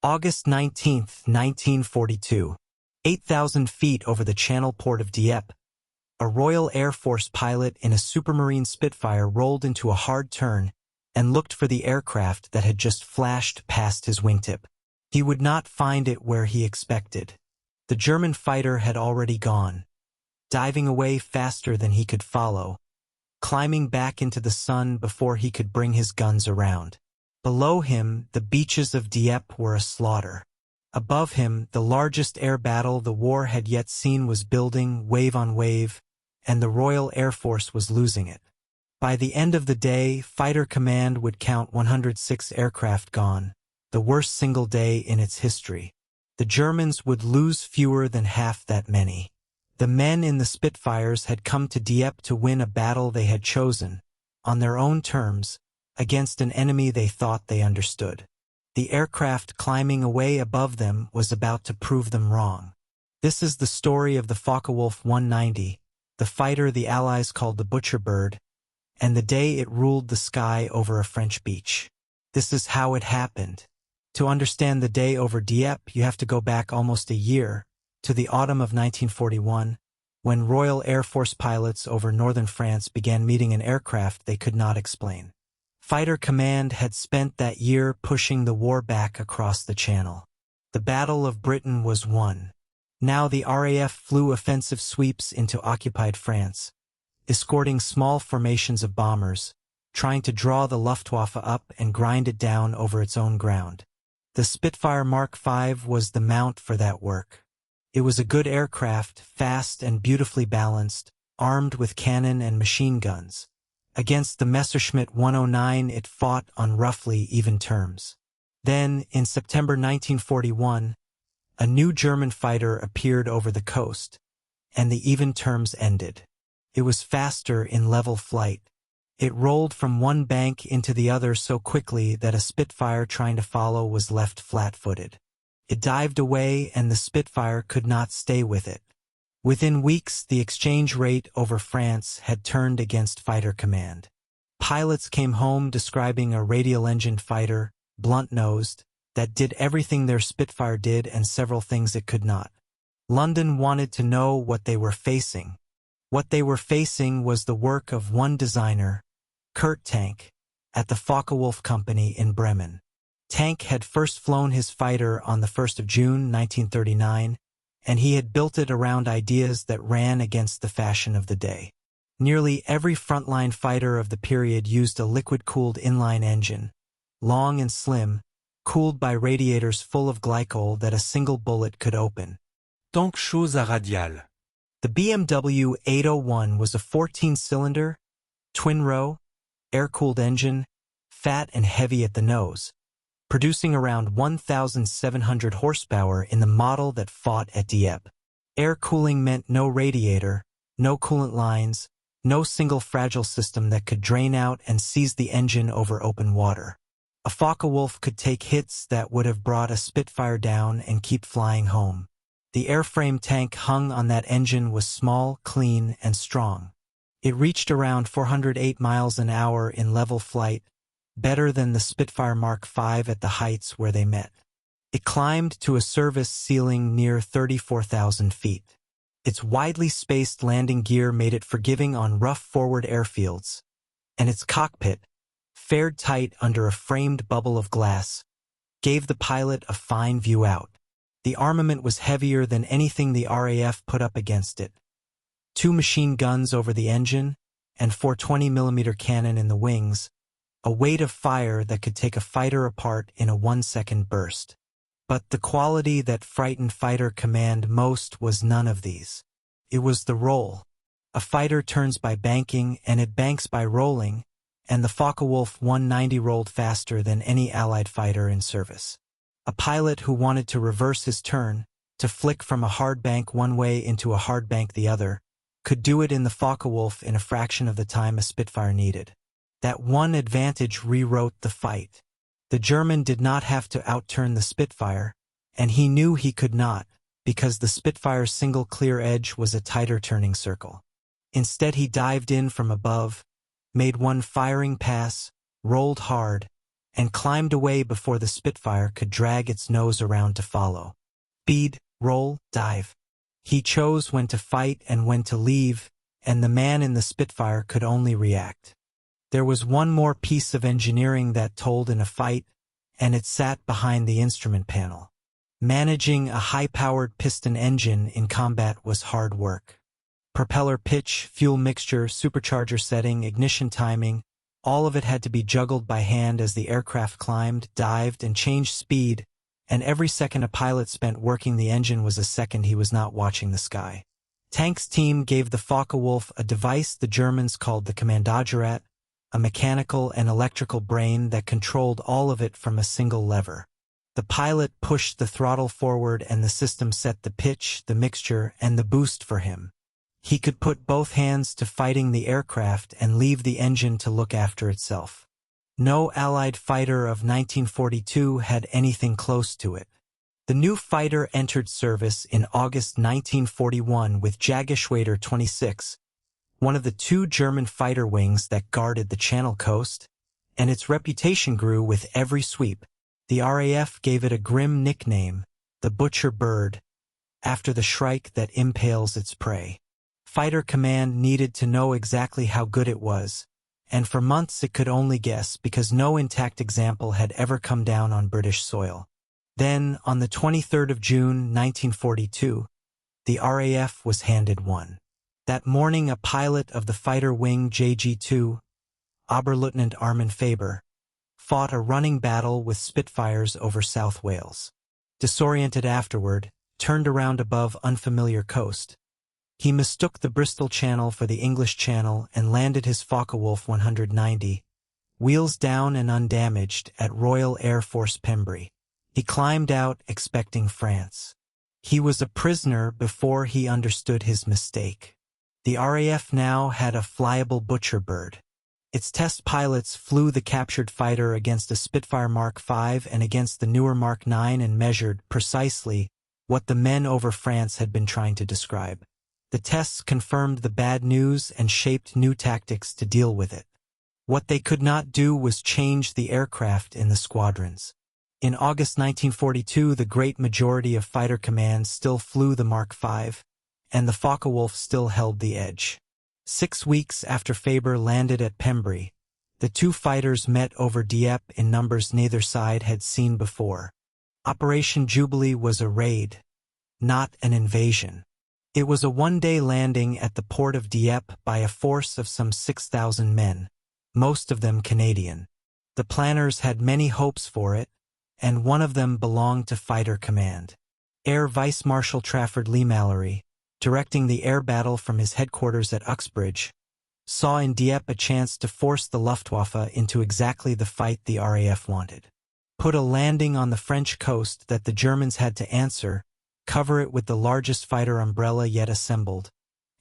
August 19, 1942. 8,000 feet over the Channel port of Dieppe, a Royal Air Force pilot in a Supermarine Spitfire rolled into a hard turn and looked for the aircraft that had just flashed past his wingtip. He would not find it where he expected. The German fighter had already gone, diving away faster than he could follow, climbing back into the sun before he could bring his guns around. Below him, the beaches of Dieppe were a slaughter. Above him, the largest air battle the war had yet seen was building, wave on wave, and the Royal Air Force was losing it. By the end of the day, Fighter Command would count 106 aircraft gone, the worst single day in its history. The Germans would lose fewer than half that many. The men in the Spitfires had come to Dieppe to win a battle they had chosen, on their own terms, against an enemy they thought they understood. The aircraft climbing away above them was about to prove them wrong. This is the story of the Focke-Wulf 190, the fighter the Allies called the Butcher Bird, and the day it ruled the sky over a French beach. This is how it happened. To understand the day over Dieppe, you have to go back almost a year, to the autumn of 1941, when Royal Air Force pilots over northern France began meeting an aircraft they could not explain. Fighter Command had spent that year pushing the war back across the Channel. The Battle of Britain was won. Now the RAF flew offensive sweeps into occupied France, escorting small formations of bombers, trying to draw the Luftwaffe up and grind it down over its own ground. The Spitfire Mark V was the mount for that work. It was a good aircraft, fast and beautifully balanced, armed with cannon and machine guns. Against the Messerschmitt 109 it fought on roughly even terms. Then, in September 1941, a new German fighter appeared over the coast, and the even terms ended. It was faster in level flight. It rolled from one bank into the other so quickly that a Spitfire trying to follow was left flat-footed. It dived away and the Spitfire could not stay with it. Within weeks, the exchange rate over France had turned against Fighter Command. Pilots came home describing a radial-engined fighter, blunt-nosed, that did everything their Spitfire did and several things it could not. London wanted to know what they were facing. What they were facing was the work of one designer, Kurt Tank, at the Focke-Wulf Company in Bremen. Tank had first flown his fighter on the 1st of June 1939, and he had built it around ideas that ran against the fashion of the day. Nearly every frontline fighter of the period used a liquid-cooled inline engine, long and slim, cooled by radiators full of glycol that a single bullet could open. Tank chose à Radial. The BMW 801 was a 14-cylinder, twin-row, air-cooled engine, fat and heavy at the nose, producing around 1,700 horsepower in the model that fought at Dieppe. Air cooling meant no radiator, no coolant lines, no single fragile system that could drain out and seize the engine over open water. A Focke-Wulf could take hits that would have brought a Spitfire down and keep flying home. The airframe tank hung on that engine was small, clean, and strong. It reached around 408 miles an hour in level flight, better than the Spitfire Mark V at the heights where they met. It climbed to a service ceiling near 34,000 feet. Its widely spaced landing gear made it forgiving on rough forward airfields, and its cockpit, fared tight under a framed bubble of glass, gave the pilot a fine view out. The armament was heavier than anything the RAF put up against it. 2 machine guns over the engine, and 4 20mm cannon in the wings, a weight of fire that could take a fighter apart in a 1-second burst. But the quality that frightened Fighter Command most was none of these. It was the roll. A fighter turns by banking, and it banks by rolling, and the Focke-Wulf 190 rolled faster than any Allied fighter in service. A pilot who wanted to reverse his turn, to flick from a hard bank one way into a hard bank the other, could do it in the Focke-Wulf in a fraction of the time a Spitfire needed. That one advantage rewrote the fight. The German did not have to outturn the Spitfire, and he knew he could not, because the Spitfire's single clear edge was a tighter turning circle. Instead he dived in from above, made one firing pass, rolled hard, and climbed away before the Spitfire could drag its nose around to follow. Speed, roll, dive. He chose when to fight and when to leave, and the man in the Spitfire could only react. There was one more piece of engineering that told in a fight, and it sat behind the instrument panel. Managing a high-powered piston engine in combat was hard work. Propeller pitch, fuel mixture, supercharger setting, ignition timing, all of it had to be juggled by hand as the aircraft climbed, dived, and changed speed, and every second a pilot spent working the engine was a second he was not watching the sky. Tank's team gave the Focke-Wulf a device the Germans called the Kommandogerät, a mechanical and electrical brain that controlled all of it from a single lever. The pilot pushed the throttle forward and the system set the pitch, the mixture, and the boost for him. He could put both hands to fighting the aircraft and leave the engine to look after itself. No Allied fighter of 1942 had anything close to it. The new fighter entered service in August 1941 with Jägerschwader 26, one of the two German fighter wings that guarded the Channel coast, and its reputation grew with every sweep. The RAF gave it a grim nickname, the Butcher Bird, after the shrike that impales its prey. Fighter Command needed to know exactly how good it was, and for months it could only guess because no intact example had ever come down on British soil. Then, on the 23rd of June 1942, the RAF was handed one. That morning a pilot of the fighter wing JG-2, Oberleutnant Armin Faber, fought a running battle with Spitfires over South Wales. Disoriented afterward, turned around above unfamiliar coast. He mistook the Bristol Channel for the English Channel and landed his Focke-Wulf 190, wheels down and undamaged, at Royal Air Force Pembrey. He climbed out expecting France. He was a prisoner before he understood his mistake. The RAF now had a flyable Butcher Bird. Its test pilots flew the captured fighter against a Spitfire Mark V and against the newer Mark IX and measured, precisely, what the men over France had been trying to describe. The tests confirmed the bad news and shaped new tactics to deal with it. What they could not do was change the aircraft in the squadrons. In August 1942, the great majority of fighter commands still flew the Mark V, and the Focke-Wulf still held the edge. 6 weeks after Faber landed at Pembrey, the two fighters met over Dieppe in numbers neither side had seen before. Operation Jubilee was a raid, not an invasion. It was a one-day landing at the port of Dieppe by a force of some 6,000 men, most of them Canadian. The planners had many hopes for it, and one of them belonged to Fighter Command. Air Vice Marshal Trafford Leigh-Mallory, directing the air battle from his headquarters at Uxbridge, saw in Dieppe a chance to force the Luftwaffe into exactly the fight the RAF wanted. Put a landing on the French coast that the Germans had to answer, cover it with the largest fighter umbrella yet assembled,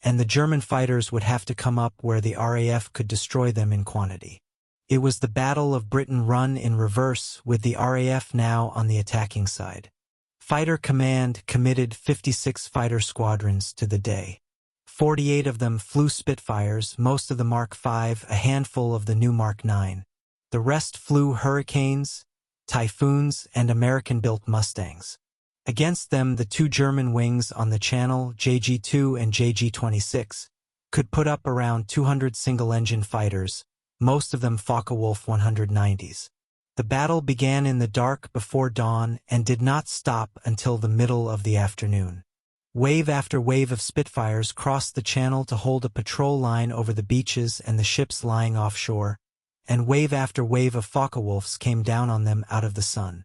and the German fighters would have to come up where the RAF could destroy them in quantity. It was the Battle of Britain run in reverse, with the RAF now on the attacking side. Fighter Command committed 56 fighter squadrons to the day. 48 of them flew Spitfires, most of the Mark V, a handful of the new Mark IX. The rest flew Hurricanes, Typhoons, and American-built Mustangs. Against them, the two German wings on the Channel, JG-2 and JG-26, could put up around 200 single-engine fighters, most of them Focke-Wulf 190s. The battle began in the dark before dawn and did not stop until the middle of the afternoon. Wave after wave of Spitfires crossed the Channel to hold a patrol line over the beaches and the ships lying offshore, and wave after wave of Focke-Wulfs came down on them out of the sun.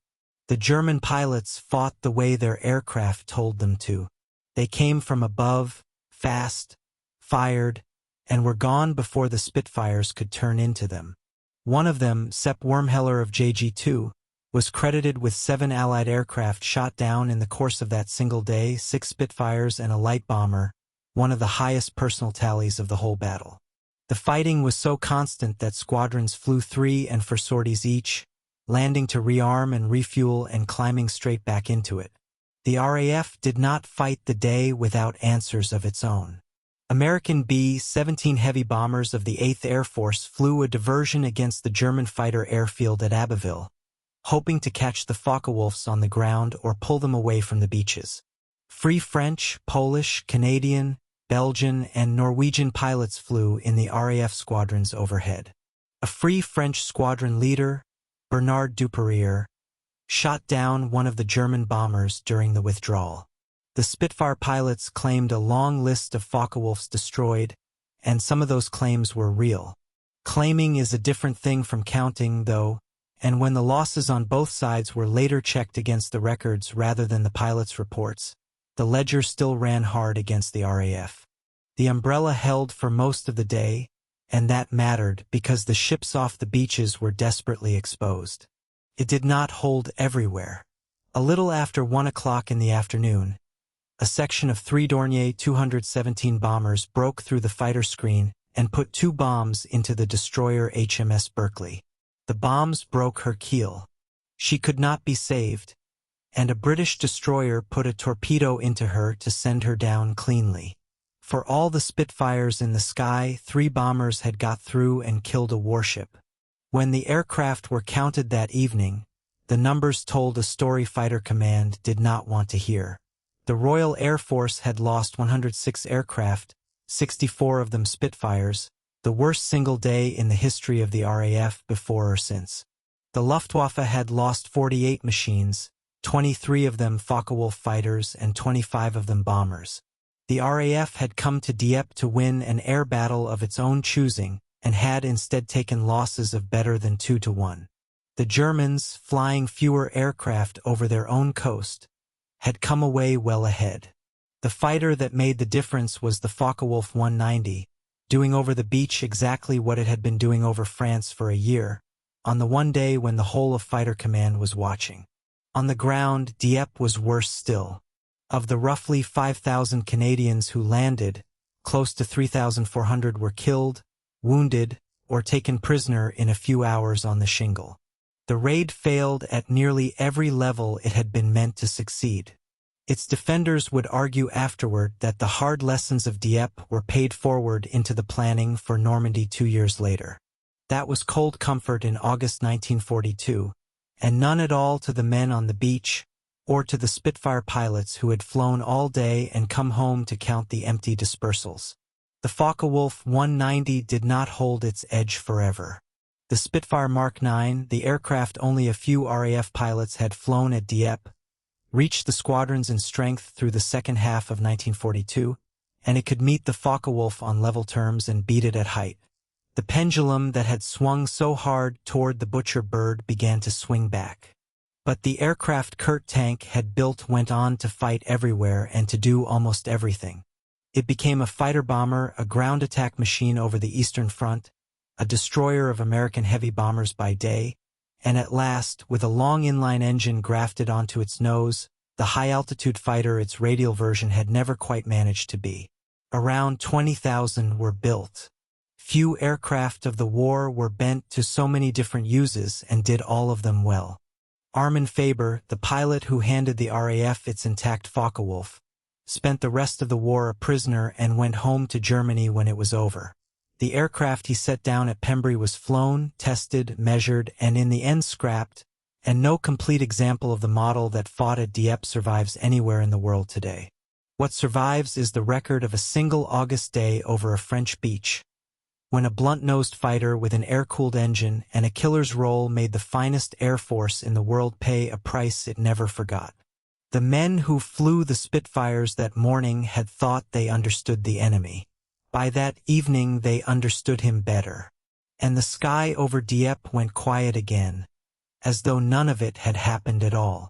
The German pilots fought the way their aircraft told them to. They came from above, fast, fired, and were gone before the Spitfires could turn into them. One of them, Sepp Wormheller of JG-2, was credited with 7 Allied aircraft shot down in the course of that single day, 6 Spitfires and a light bomber, one of the highest personal tallies of the whole battle. The fighting was so constant that squadrons flew 3 and 4 sorties each, landing to rearm and refuel and climbing straight back into it. The RAF did not fight the day without answers of its own. American B-17 heavy bombers of the 8th Air Force flew a diversion against the German fighter airfield at Abbeville, hoping to catch the Focke-Wulfs on the ground or pull them away from the beaches. Free French, Polish, Canadian, Belgian, and Norwegian pilots flew in the RAF squadrons overhead. A Free French squadron leader, Bernard Duperrier, shot down one of the German bombers during the withdrawal. The Spitfire pilots claimed a long list of Focke-Wulfs destroyed, and some of those claims were real. Claiming is a different thing from counting, though, and when the losses on both sides were later checked against the records rather than the pilots' reports, the ledger still ran hard against the RAF. The umbrella held for most of the day, and that mattered because the ships off the beaches were desperately exposed. It did not hold everywhere. A little after 1 o'clock in the afternoon, a section of 3 Dornier 217 bombers broke through the fighter screen and put 2 bombs into the destroyer HMS Berkeley. The bombs broke her keel. She could not be saved, and a British destroyer put a torpedo into her to send her down cleanly. For all the Spitfires in the sky, 3 bombers had got through and killed a warship. When the aircraft were counted that evening, the numbers told a story Fighter Command did not want to hear. The Royal Air Force had lost 106 aircraft, 64 of them Spitfires, the worst single day in the history of the RAF before or since. The Luftwaffe had lost 48 machines, 23 of them Focke-Wulf fighters and 25 of them bombers. The RAF had come to Dieppe to win an air battle of its own choosing and had instead taken losses of better than 2-1. The Germans, flying fewer aircraft over their own coast, had come away well ahead. The fighter that made the difference was the Focke-Wulf 190, doing over the beach exactly what it had been doing over France for a year, on the one day when the whole of Fighter Command was watching. On the ground, Dieppe was worse still. Of the roughly 5,000 Canadians who landed, close to 3,400 were killed, wounded, or taken prisoner in a few hours on the shingle. The raid failed at nearly every level it had been meant to succeed. Its defenders would argue afterward that the hard lessons of Dieppe were paid forward into the planning for Normandy 2 years later. That was cold comfort in August 1942, and none at all to the men on the beach, or to the Spitfire pilots who had flown all day and come home to count the empty dispersals. The Focke-Wulf 190 did not hold its edge forever. The Spitfire Mark IX, the aircraft only a few RAF pilots had flown at Dieppe, reached the squadrons in strength through the second half of 1942, and it could meet the Focke-Wulf on level terms and beat it at height. The pendulum that had swung so hard toward the butcher bird began to swing back. But the aircraft Kurt Tank had built went on to fight everywhere and to do almost everything. It became a fighter-bomber, a ground attack machine over the Eastern Front, a destroyer of American heavy bombers by day, and at last, with a long inline engine grafted onto its nose, the high-altitude fighter its Radial version had never quite managed to be. Around 20,000 were built. Few aircraft of the war were bent to so many different uses and did all of them well. Armin Faber, the pilot who handed the RAF its intact Focke-Wulf, spent the rest of the war a prisoner and went home to Germany when it was over. The aircraft he set down at Pembrey was flown, tested, measured, and in the end scrapped, and no complete example of the model that fought at Dieppe survives anywhere in the world today. What survives is the record of a single August day over a French beach, when a blunt-nosed fighter with an air-cooled engine and a killer's roll made the finest air force in the world pay a price it never forgot. The men who flew the Spitfires that morning had thought they understood the enemy. By that evening they understood him better, and the sky over Dieppe went quiet again, as though none of it had happened at all.